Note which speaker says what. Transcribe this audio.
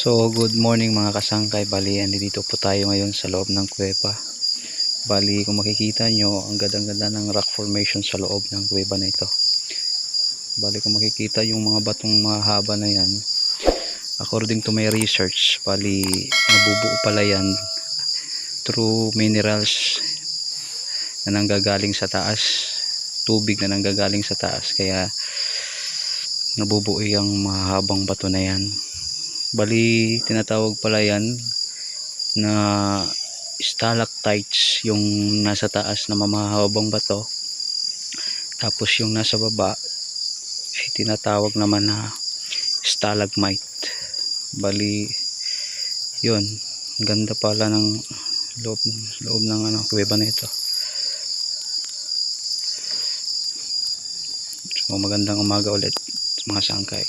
Speaker 1: So, good morning mga kasangkay. Bali, andito po tayo ngayon sa loob ng kuweba. Bali, kung makikita nyo, ang ganda-ganda ng rock formation sa loob ng kuweba na ito. Bali, kung makikita yung mga batong mahaba na yan, according to my research, bali, nabubuo pala yan through minerals na nanggagaling sa taas, tubig na nanggagaling sa taas, kaya nabubuo yung mahabang bato na yan. Bali, tinatawag pala yan na stalactites, yung nasa taas na mamahabang bato, tapos yung nasa baba ay tinatawag naman na stalagmite. Bali, yun, ganda pala ng loob ng kuweba na ito. So, magandang umaga ulit mga sangkay.